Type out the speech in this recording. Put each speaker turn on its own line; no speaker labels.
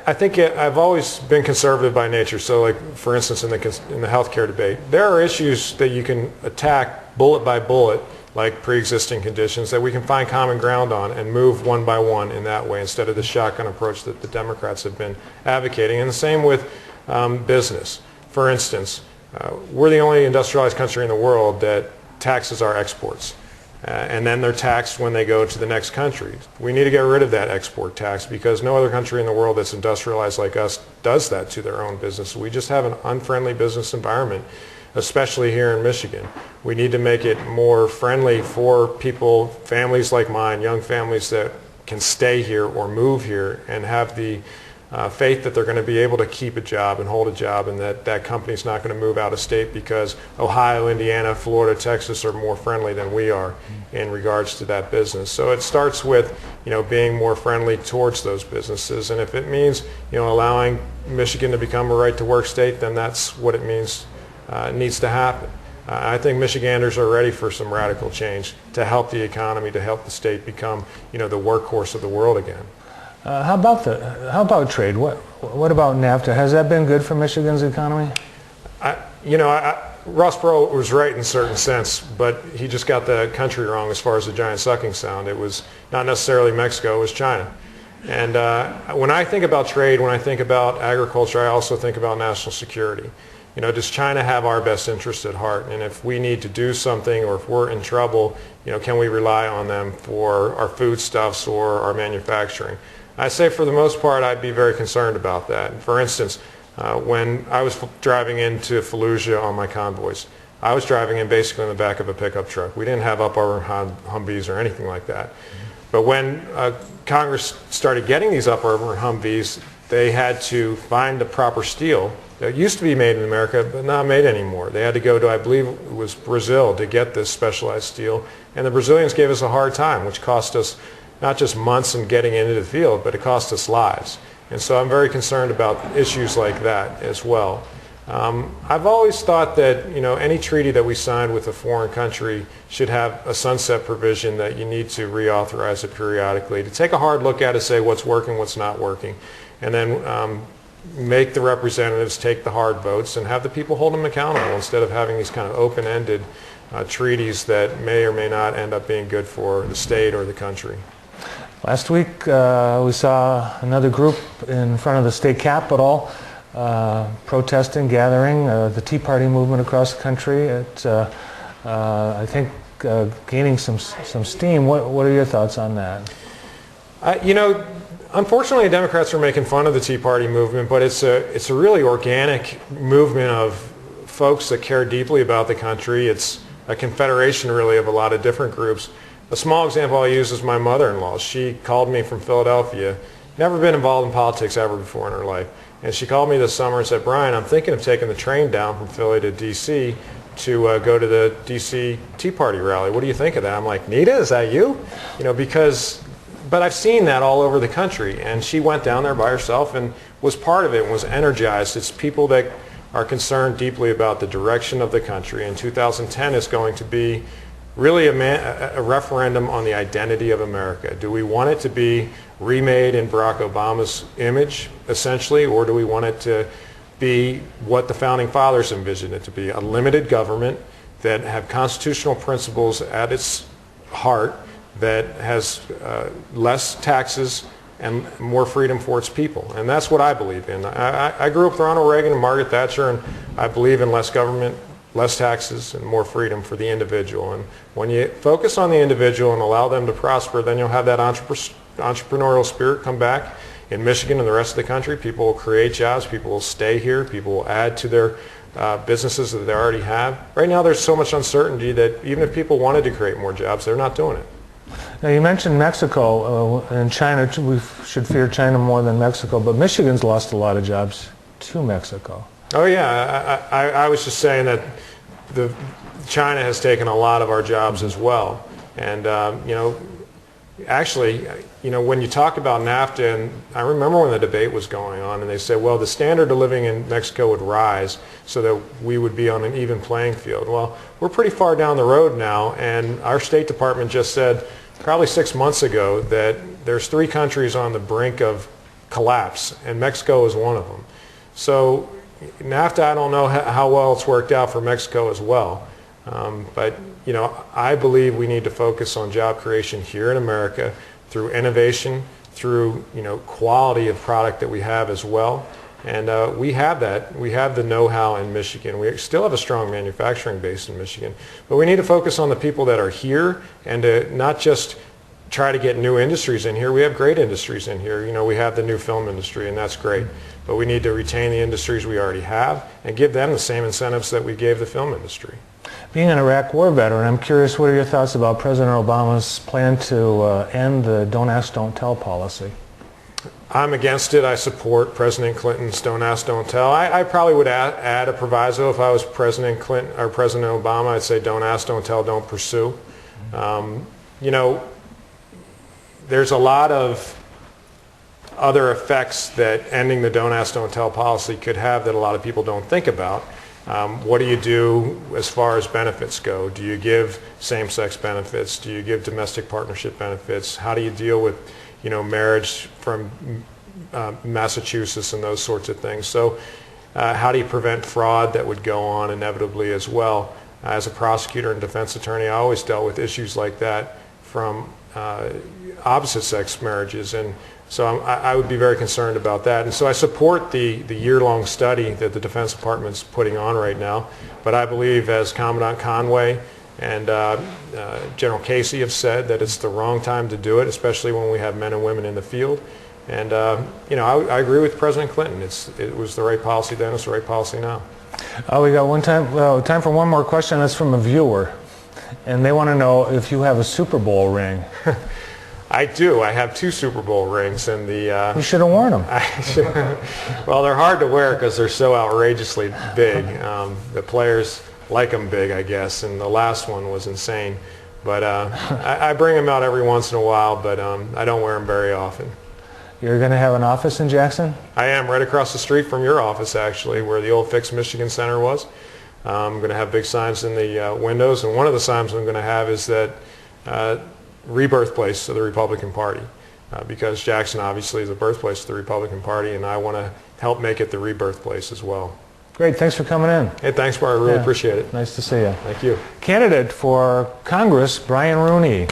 I think I've always been conservative by nature. So like, for instance, in the healthcare debate, there are issues that you can attack bullet by bullet, like pre-existing conditions, that we can find common ground on and move one by one in that way instead of the shotgun approach that the Democrats have been advocating. And the same with business. For instance, we're the only industrialized country in the world that taxes our exports. And then they're taxed when they go to the next country. We need to get rid of that export tax because no other country in the world that's industrialized like us does that to their own business. We just have an unfriendly business environment, especially here in Michigan. We need to make it more friendly for people, families like mine, young families that can stay here or move here and have the faith that they're going to be able to keep a job and hold a job, and that that company's not going to move out of state because Ohio, Indiana, Florida, Texas are more friendly than we are in regards to that business. So it starts with, being more friendly towards those businesses, and if it means, allowing Michigan to become a right-to-work state, then that's what it means. Needs to happen. I think Michiganders are ready for some radical change to help the economy, to help the state become, the workhorse of the world again.
How about trade? What about NAFTA? Has that been good for Michigan's economy?
Ross Perot was right in a certain sense, but he just got the country wrong as far as the giant sucking sound. It was not necessarily Mexico, it was China. And when I think about trade, when I think about agriculture, I also think about national security. Does China have our best interest at heart? And if we need to do something, or if we're in trouble, can we rely on them for our foodstuffs or our manufacturing? I say for the most part, I'd be very concerned about that. For instance, when I was driving into Fallujah on my convoys, I was driving in basically in the back of a pickup truck. We didn't have upper Humvees or anything like that. But when Congress started getting these upper Humvees, they had to find the proper steel that used to be made in America but not made anymore. They had to go to, I believe it was Brazil, to get this specialized steel. And the Brazilians gave us a hard time, which cost us not just months in getting into the field, but it cost us lives. And so I'm very concerned about issues like that as well. I've always thought that any treaty that we signed with a foreign country should have a sunset provision that you need to reauthorize it periodically, to take a hard look at it, say what's working, what's not working, and then make the representatives take the hard votes and have the people hold them accountable instead of having these kind of open-ended treaties that may or may not end up being good for the state or the country.
Last week we saw another group in front of the state capitol protesting, gathering, the Tea Party movement across the country. It's, I think, gaining some steam. What are your thoughts on that?
Unfortunately, Democrats are making fun of the Tea Party movement, but it's a really organic movement of folks that care deeply about the country. It's a confederation, really, of a lot of different groups. A small example I'll use is my mother-in-law. She called me from Philadelphia, never been involved in politics ever before in her life. And she called me this summer and said, "Brian, I'm thinking of taking the train down from Philly to D.C. to go to the D.C. Tea Party rally. What do you think of that?" I'm like, "Nita, is that you?" But I've seen that all over the country. And she went down there by herself and was part of it and was energized. It's people that are concerned deeply about the direction of the country. And 2010 is going to be really a referendum on the identity of America. Do we want it to be remade in Barack Obama's image, essentially, or do we want it to be what the Founding Fathers envisioned it to be, a limited government that have constitutional principles at its heart, that has less taxes and more freedom for its people? And that's what I believe in. I grew up with Ronald Reagan and Margaret Thatcher, and I believe in less government, less taxes, and more freedom for the individual. And when you focus on the individual and allow them to prosper, then you'll have that entrepreneurial spirit come back in Michigan and the rest of the country. People will create jobs, people will stay here, people will add to their businesses that they already have. Right now there's so much uncertainty that even if people wanted to create more jobs, they're not doing it.
Now you mentioned Mexico and China. We should fear China more than Mexico, but Michigan's lost a lot of jobs to Mexico.
Oh yeah, I was just saying that China has taken a lot of our jobs as well. And actually, when you talk about NAFTA, and I remember when the debate was going on, and they said, well, the standard of living in Mexico would rise so that we would be on an even playing field. Well, we're pretty far down the road now, and our State Department just said probably 6 months ago that there's 3 countries on the brink of collapse, and Mexico is one of them. So NAFTA, I don't know how well it's worked out for Mexico as well. But you know, I believe we need to focus on job creation here in America through innovation, through quality of product that we have as well. And we have that. We have the know-how in Michigan. We still have a strong manufacturing base in Michigan. But we need to focus on the people that are here and to not just try to get new industries in here. We have great industries in here. You know, we have the new film industry, and that's great. But we need to retain the industries we already have and give them the same incentives that we gave the film industry.
Being an Iraq War veteran, I'm curious, what are your thoughts about President Obama's plan to end the Don't Ask, Don't Tell policy?
I'm against it. I support President Clinton's Don't Ask, Don't Tell. I probably would add a proviso if I was President Clinton or President Obama. I'd say don't ask, don't tell, don't pursue. You know, there's a lot of other effects that ending the Don't Ask, Don't Tell policy could have that a lot of people don't think about. What do you do as far as benefits go? Do you give same-sex benefits? Do you give domestic partnership benefits? How do you deal with marriage from Massachusetts and those sorts of things? So how do you prevent fraud that would go on inevitably as well? As a prosecutor and defense attorney, I always dealt with issues like that from opposite-sex marriages, and so I would be very concerned about that. And so I support the year-long study that the Defense Department's putting on right now, but I believe, as Commandant Conway and General Casey have said, that it's the wrong time to do it, especially when we have men and women in the field. And I agree with President Clinton. It was the right policy then, it's the right policy now.
We got time for one more question. That's from a viewer, and they want to know if you have a Super Bowl ring.
I do. I have 2 Super Bowl rings, and
you should have worn them.
Well, they're hard to wear because they're so outrageously big. The players like them big, I guess, and the last one was insane. But I bring them out every once in a while, but I don't wear them very often.
You're going to have an office in Jackson?
I am, right across the street from your office, actually, where the old Fix Michigan Center was. I'm going to have big signs in the windows, and one of the signs I'm going to have is that rebirth place of the Republican Party, because Jackson obviously is the birthplace of the Republican Party, and I want to help make it the rebirth place as well.
Great, thanks for coming in.
Hey, thanks, Bart. I really appreciate it.
Nice to see you.
Thank you.
Candidate for Congress, Brian Rooney.